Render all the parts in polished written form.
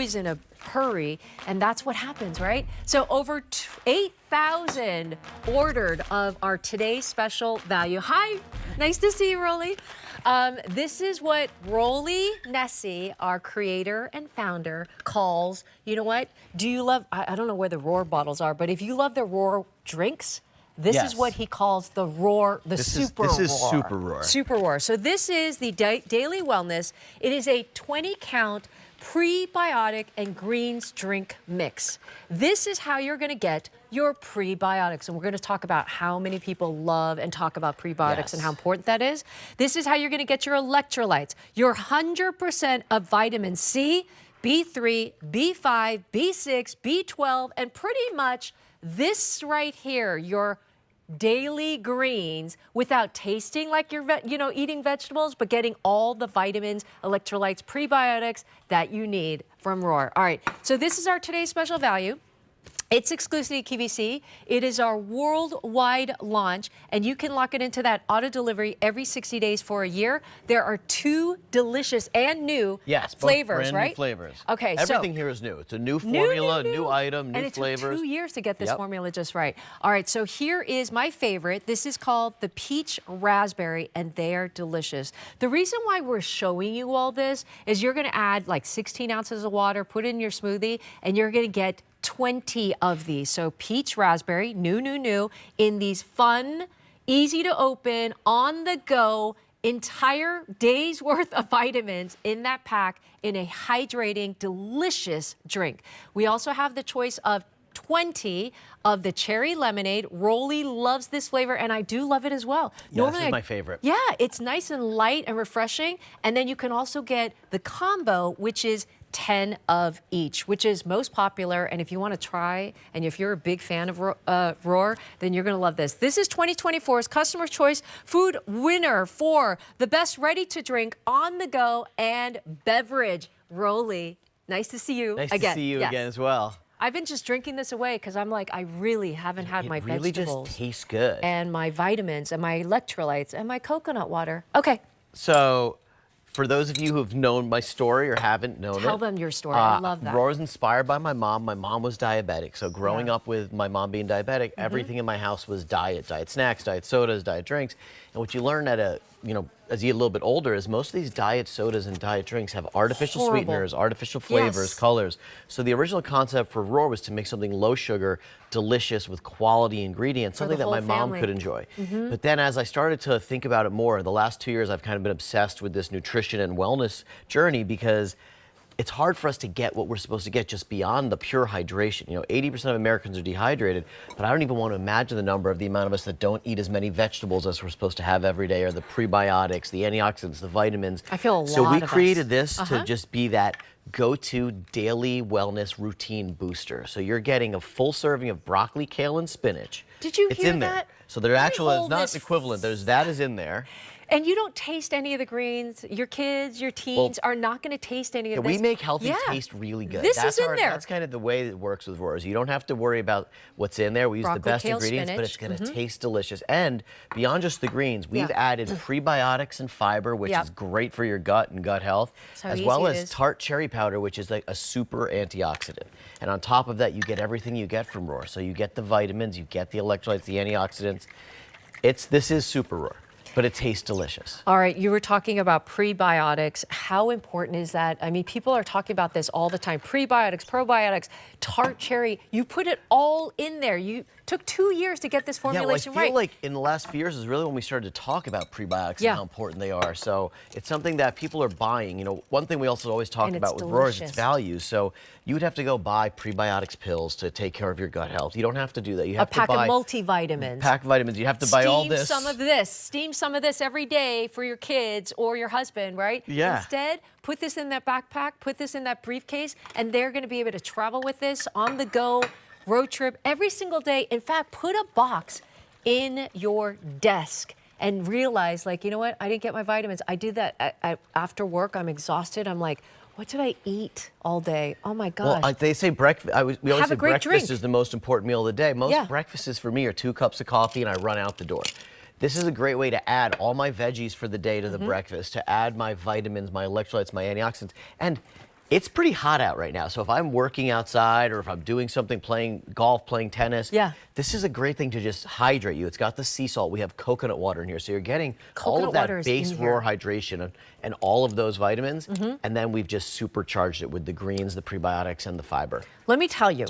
always in a hurry, and that's what happens, right? So over 8,000 ordered of our today's special value. Hi, nice to see you, Rolly. This is what Rolly Nessie, our creator and founder, calls, you know what? Do you love, I don't know where the Roar bottles are, but if you love the Roar drinks, this is what he calls the Roar, Super Roar. This is Super Roar. Super Roar. So this is the Daily Wellness. It is a 20-count prebiotic and greens drink mix. This is how you're going to get your prebiotics. And we're going to talk about how many people love and talk about prebiotics and how important that is. This is how you're going to get your electrolytes, your 100% of vitamin C, B3, B5, B6, B12, and pretty much this right here, your daily greens, without tasting like you're eating vegetables, but getting all the vitamins, electrolytes, prebiotics that you need from Roar. All right, so this is our today's special value. It's exclusive to QVC. It is our worldwide launch, and you can lock it into that auto delivery every 60 days for a year. There are 2 delicious and new flavors, brand right? New flavors. Okay, everything here is new. It's a new formula, new item, new flavors. And it took 2 years to get this formula just right. All right, so here is my favorite. This is called the peach raspberry, and they are delicious. The reason why we're showing you all this is you're going to add like 16 ounces of water, put it in your smoothie, and you're going to get 20 of these. So peach raspberry, new, in these fun, easy to open, on the go, entire day's worth of vitamins in that pack in a hydrating, delicious drink. We also have the choice of 20 of the cherry lemonade. Rolly loves this flavor, and I do love it as well. Yeah, this is my favorite. Yeah, it's nice and light and refreshing. And then you can also get the combo, which is 10 of each, which is most popular. And if you want to try, and if you're a big fan of Roar, then you're going to love this. This is 2024's Customer Choice Food winner for the best ready-to-drink, on-the-go, and beverage. Rolly, nice to see you again. Nice to see you again as well. I've been just drinking this away because I'm like, I really haven't had my vegetables. It really just tastes good. And my vitamins and my electrolytes and my coconut water. Okay. So, for those of you who have known my story or haven't known Tell them your story. I love that. Roar is inspired by my mom. My mom was diabetic. So growing up with my mom being diabetic, everything in my house was diet snacks, diet sodas, diet drinks. And what you learn at as you get a little bit older is most of these diet sodas and diet drinks have artificial sweeteners, artificial flavors, colors. So the original concept for Roar was to make something low sugar, delicious with quality ingredients, something that my mom could enjoy. But then as I started to think about it more, the last 2 years I've kind of been obsessed with this nutrition and wellness journey because it's hard for us to get what we're supposed to get just beyond the pure hydration. 80% of Americans are dehydrated, but I don't even want to imagine the amount of us that don't eat as many vegetables as we're supposed to have every day, or the prebiotics, the antioxidants, the vitamins. I feel a lot So we of created this to just be that go-to daily wellness routine booster. So you're getting a full serving of broccoli, kale, and spinach. Did you it's hear in that? There. So they're it's not equivalent. That is in there. And you don't taste any of the greens. Your kids, your teens are not going to taste any of this. We make healthy taste really good. This is in there. That's kind of the way it works with Roar. You don't have to worry about what's in there. We use the best ingredients, but it's going to taste delicious. And beyond just the greens, we've added prebiotics and fiber, which is great for your gut and gut health, as well as tart cherry powder, which is like a super antioxidant. And on top of that, you get everything you get from Roar. So you get the vitamins, you get the electrolytes, the antioxidants. This is Super Roar. But it tastes delicious. All right, you were talking about prebiotics. How important is that? I mean, people are talking about this all the time. Prebiotics, probiotics, tart cherry. You put it all in there. You took 2 years to get this formulation right. I feel like in the last few years is really when we started to talk about prebiotics and how important they are. So it's something that people are buying. One thing we also always talk about with Roar is its value. So you would have to go buy prebiotics pills to take care of your gut health. You don't have to do that. You have to buy a pack of multivitamins. Pack of vitamins. You have to buy all this. Steam some of this every day for your kids or your husband, right? Yeah. Instead, put this in that backpack, put this in that briefcase, and they're going to be able to travel with this on the go, road trip every single day. In fact, put a box in your desk and realize, like, you know what? I didn't get my vitamins. I did that after work. I'm exhausted. I'm like, what did I eat all day? Oh my gosh. Well, they say breakfast. We always say breakfast is the most important meal of the day. Most breakfasts for me are 2 cups of coffee and I run out the door. This is a great way to add all my veggies for the day to the breakfast, to add my vitamins, my electrolytes, my antioxidants. And It's pretty hot out right now. So if I'm working outside or if I'm doing something, playing golf, playing tennis, Yeah. this is a great thing to just hydrate you. It's got the sea salt. We have coconut water in here. So you're getting all Coconut of that water is base in raw here. hydration and all of those vitamins. And then we've just supercharged it with the greens, the prebiotics, and the fiber. Let me tell you,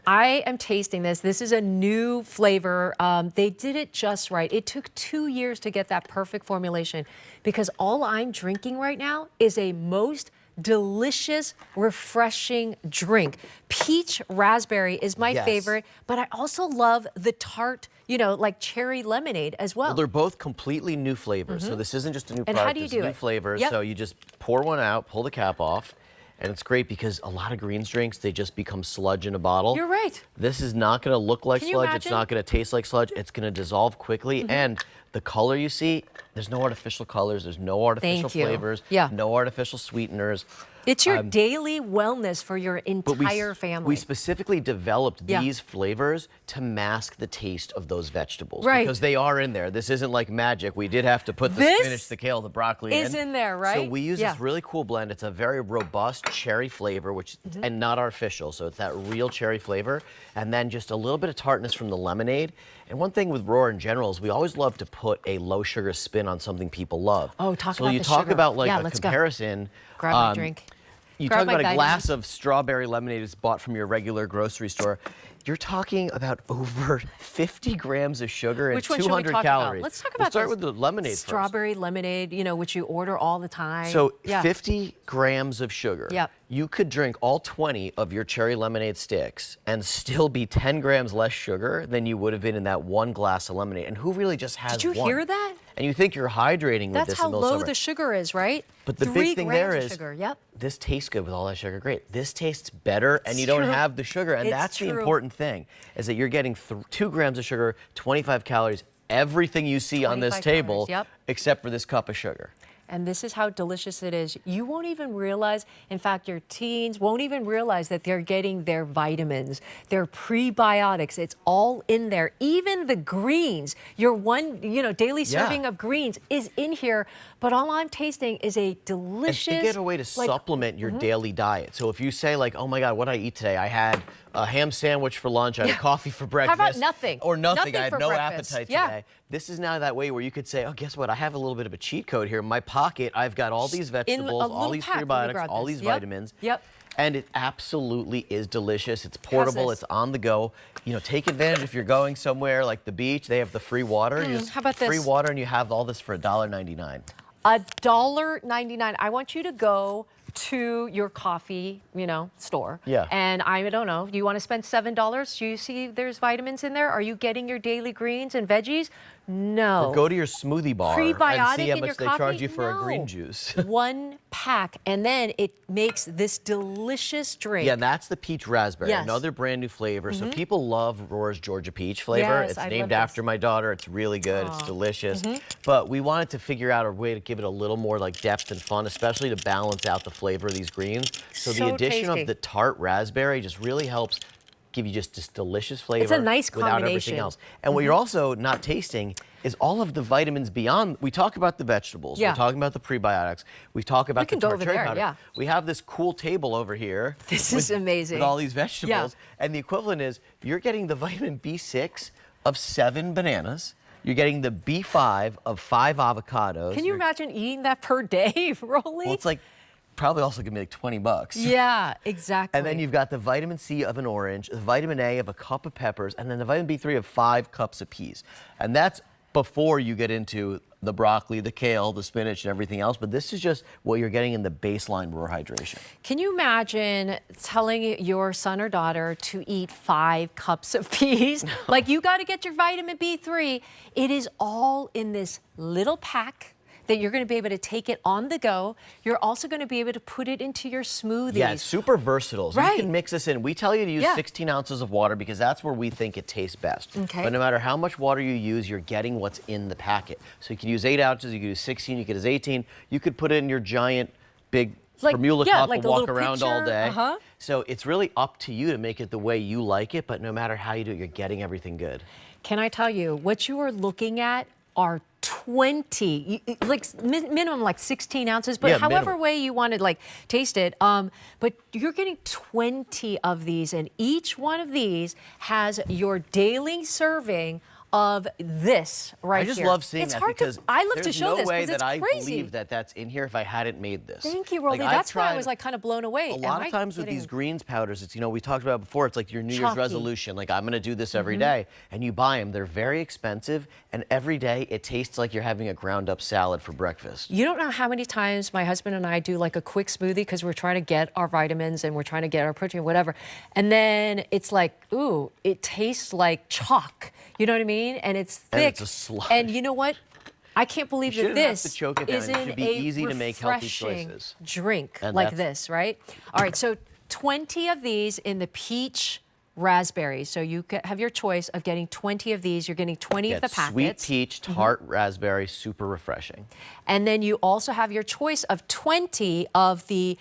I am tasting this. This is a new flavor. They did it just right. It took 2 years to get that perfect formulation because all I'm drinking right now is a most delicious, refreshing drink. Peach raspberry is my favorite, but I also love the tart, you know, like cherry lemonade as well. Well, they're both completely new flavors. So this isn't just a new And product. how do you do New it? flavors. Yep. So you just pour one out, pull the cap off. And it's great because a lot of greens drinks, they just become sludge in a bottle. You're right. This is not going to look like Can you sludge. It's imagine? not going to taste like sludge. It's going to dissolve quickly. And the color you see, there's no artificial colors. There's no artificial Thank you. flavors. Yeah. No artificial sweeteners. It's your daily wellness for your entire family. We specifically developed Yeah. these flavors to mask the taste of those vegetables. Right. Because they are in there. This isn't like magic. We did have to put the This spinach, the kale, the broccoli is in there, right? So we use Yeah. this really cool blend. It's a very robust cherry flavor, which and not artificial. So it's that real cherry flavor. And then just a little bit of tartness from the lemonade. And one thing with Roar in general is we always love to put a low sugar spin on something people love. Oh, talk so about you the talk sugar. about like Yeah, a let's go. comparison. Grab my drink. You Grab talk my about a glass vitamins. of strawberry lemonade is bought from your regular grocery store. You're talking about over 50 grams of sugar and Which one should we 200 talk calories. about? Let's talk We'll about start this. with the lemonade first. Strawberry lemonade, you know, which you order all the time. So yeah. 50 grams of sugar. Yep. You could drink all 20 of your cherry lemonade sticks and still be 10 grams less sugar than you would have been in that one glass of lemonade. And who really just has Did you one? hear that? And you think you're hydrating with That's this how in the middle of low summer. the sugar is, right? But the 3 big thing grams there of is, sugar. Yep. this tastes good with all that sugar. Great. This tastes better, and you don't true. have the sugar. And It's that's the true. important thing, is that you're getting 2 grams of sugar, 25 calories, everything you see on this 25 table, calories, yep. except for this cup of sugar. And this is how delicious it is. You won't even realize, in fact, your teens won't even realize that they're getting their vitamins, their prebiotics. It's all in there. Even the greens, your one, you know, daily serving of greens is in here. But all I'm tasting is a delicious. And to get a way to supplement your daily diet. So if you say like, oh my God, what did I eat today? I had a ham sandwich for lunch, I had a coffee for breakfast. How about nothing? Or nothing. Nothing I had for no breakfast. appetite Yeah. today. This is now that way where you could say, oh, guess what? I have a little bit of a cheat code here. In my pocket, I've got all these vegetables, all little these pack. Let me prebiotics, grab all this. these Yep. vitamins. Yep. And it absolutely is delicious. It's portable. this? It's on the go. You know, take advantage if you're going somewhere like the beach. They have the free water. You just how about free this? water, and you have all this for $1.99. $1.99. I want you to go to your coffee, you know, store. Yeah. And I don't know, do you want to spend $7? Do you see there's vitamins in there? Are you getting your daily greens and veggies? No. Or go to your smoothie bar and Prebiotic see how in much your they coffee? charge you for a No. green juice. 1 pack, and then it makes this delicious drink. Yeah, and that's the peach raspberry, Yes. another brand new flavor. So people love Roar's Georgia peach flavor. Yes, It's I named love after this. my daughter. It's really good. It's delicious. But we wanted to figure out a way to give it a little more like depth and fun, especially to balance out the flavor of these greens. So the So addition tasty. of the tart raspberry just really helps give you just this delicious flavor. It's a nice without everything combination. else. And what you're also not tasting is all of the vitamins beyond. We talk about the vegetables. Yeah. We're talking about the prebiotics. We talk about can the go tart over cherry there, powder. yeah. We have this cool table over here. This is amazing. With all these vegetables. And the equivalent is you're getting the vitamin B6 of 7 bananas. You're getting the B5 of 5 avocados. Can you imagine eating that per day, Rolly? Well, it's like probably also gonna be like $20. Yeah, exactly. And then you've got the vitamin C of an orange, the vitamin A of a cup of peppers, and then the vitamin B3 of 5 cups of peas. And that's before you get into the broccoli, the kale, the spinach, and everything else. But this is just what you're getting in the baseline raw hydration. Can you imagine telling your son or daughter to eat 5 cups of peas? Like, you got to get your vitamin B3. It is all in this little pack that you're going to be able to take it on the go. You're also going to be able to put it into your smoothies. Yeah, it's super versatile. So Right. you can mix this in. We tell you to use 16 ounces of water because that's where we think it tastes best. Okay. But no matter how much water you use, you're getting what's in the packet. So you can use 8 ounces, you can use 16, you can use 18. You could put it in your giant, big formula cup like and a walk little around all pitcher. day. So it's really up to you to make it the way you like it, but no matter how you do it, you're getting everything good. Can I tell you, what you are looking at are like minimum like 16 ounces, but Yeah, however minimum. way you want to like taste it. But you're getting 20 of these, and each one of these has your daily serving of this right I just here. love seeing it's that hard because I love to there's show no this way because that it's I crazy. believe that that's in here if I hadn't made this. Thank you, Rolly. Like, That's why I tried- was like kind of blown away. A lot of times with these greens powders, it's, you know, we talked about before, it's like your New Year's resolution, like I'm gonna do this every day, and you buy them, they're very expensive, and every day it tastes like you're having a ground up salad for breakfast. You don't know how many times my husband and I do like a quick smoothie because we're trying to get our vitamins and we're trying to get our protein, whatever. And then it's like, ooh, it tastes like chalk. You know what I mean? And it's thick. And it's a slush. And you know what? I can't believe You that shouldn't have this to choke it down. It isn't should be a easy to make healthy refreshing choices. drink And like that's- this, right? All right, so 20 of these in the peach raspberry. So you have your choice of getting 20 of these. You're getting 20 of the packets. Sweet peach, tart raspberry, super refreshing. And then you also have your choice of 20 of the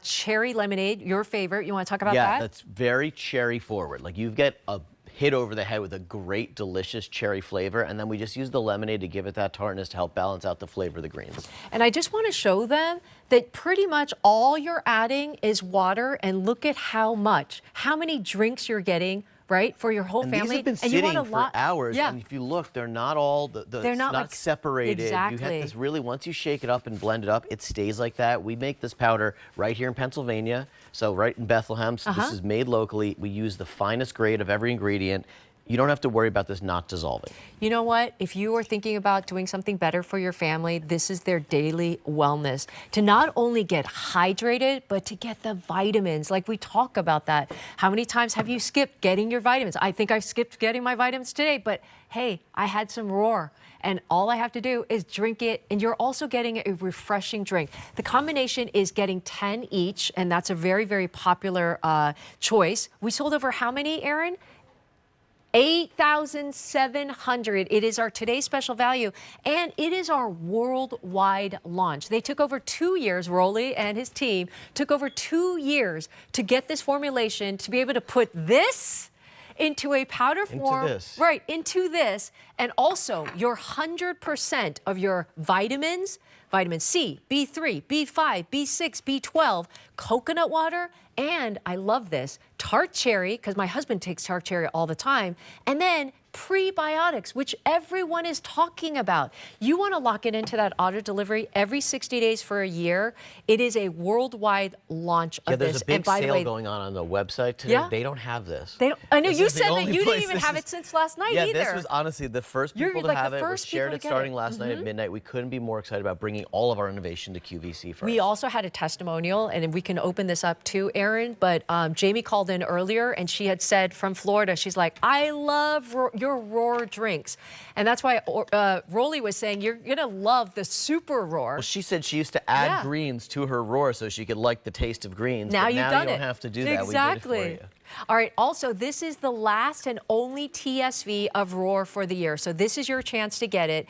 cherry lemonade, your favorite. You want to talk about that? Yeah, that's very cherry forward. Like you get a hit over the head with a great, delicious cherry flavor, and then we just use the lemonade to give it that tartness to help balance out the flavor of the greens. And I just want to show them that pretty much all you're adding is water, and look at how many drinks you're getting, right, for your whole And family. these have been and you sitting want a for lot, hours, yeah. and if you look, they're not all, They're it's not, not like, separated. You exactly. get this really, once you shake it up and blend it up, it stays like that. We make this powder right here in Pennsylvania, so right in Bethlehem. So this is made locally. We use the finest grade of every ingredient. You don't have to worry about this not dissolving. You know what? If you are thinking about doing something better for your family, this is their daily wellness. To not only get hydrated, but to get the vitamins. Like we talk about that. How many times have you skipped getting your vitamins? I think I skipped getting my vitamins today, but hey, I had some Roar. And all I have to do is drink it, and you're also getting a refreshing drink. The combination is getting 10 each, and that's a very, very popular choice. We sold over how many, Aaron? 8,700. It is our today's special value, and it is our worldwide launch. They took over 2 years, Rolly and his team took over 2 years to get this formulation to be able to put this into a powder form. this. Right, into this, and also your 100% of your vitamins, vitamin C, B3, B5, B6, B12, coconut water, and I love this, tart cherry, because my husband takes tart cherry all the time, and then prebiotics, which everyone is talking about. You want to lock it into that auto delivery every 60 days for a year. It is a worldwide launch of There's this. a big and by the sale way, going on the website today. Yeah. They don't have this. they don't, I know This you is the said that only you didn't place even this have is- it since last night Yeah, either. this was honestly the first You're people to like have the it. We first shared people it to get starting it. last night at midnight. We couldn't be more excited about bringing all of our innovation to QVC first. We also had a testimonial, and we can open this up too, Aaron, but Jamie called in earlier, and she had said from Florida, she's like, I love your Roar drinks. And that's why Rolly was saying, you're going to love the Super Roar. Well, she said she used to add Yeah. greens to her Roar so she could like the taste of greens. Now but you've now done you it. don't have to do that. Exactly. We did it for you. All right. Also, this is the last and only TSV of Roar for the year. So this is your chance to get it.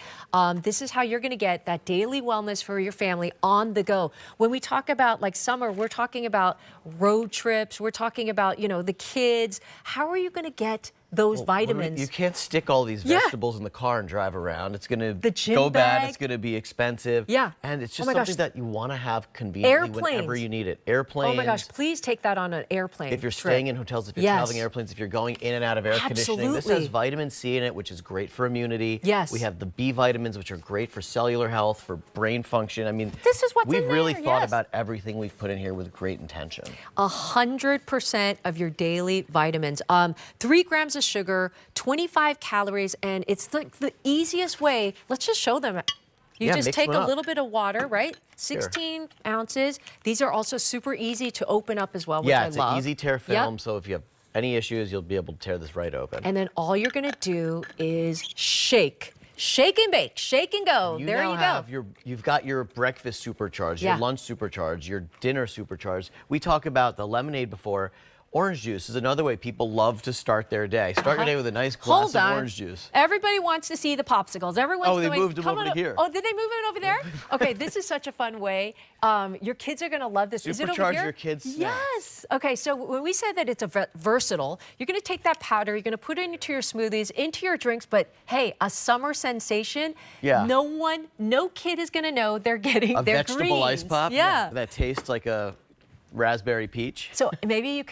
This is how you're going to get that daily wellness for your family on the go. When we talk about like summer, we're talking about road trips. We're talking about, you know, the kids. How are you going to get those vitamins? You can't stick all these Yeah. vegetables in the car and drive around. It's going to The gym go bad. bag. It's going to be expensive. Yeah. And it's Oh just my something gosh. that you want to have conveniently whenever Airplanes. you need it. Airplanes. Oh my gosh, please take that on an airplane. If you're trip. staying in hotels, if you're Yes. traveling airplanes, if you're going in and out of air conditioning, this Absolutely. has vitamin C in it, which is great for immunity. Yes. We have the B vitamins, which are great for cellular health, for brain function. I mean, This is what's we've in really there, thought yes. about everything we've put in here with great intention. 100% of your daily vitamins. 3 grams of sugar, 25 calories, and it's the easiest way. Let's just show them. You Yeah, just mix take one a up. little bit of water, right? 16 ounces. These are also super easy to open up as well, which Yeah, I it's love. an easy tear Yep. film, so if you have any issues, you'll be able to tear this right open. And then all you're going to do is shake. Shake and bake, shake and go. There now you go. have you've got your breakfast supercharged, Yeah. your lunch supercharged, your dinner supercharged. We talk about the lemonade before, Orange juice is another way people love to start their day. Start your day with a nice glass of orange juice. Everybody wants to see the popsicles. Everyone's they going, moved them come over on to here. Oh, did they move it over there? Okay, this is such a fun way. Your kids are going to love this. Is it over Supercharge here? your kids' snacks. Yes. Okay, so when we said that it's a versatile, you're going to take that powder, you're going to put it into your smoothies, into your drinks, but hey, a summer sensation. Yeah. No kid is going to know they're getting a their vegetable greens. ice pop. Yeah. That tastes like a raspberry peach. So maybe you can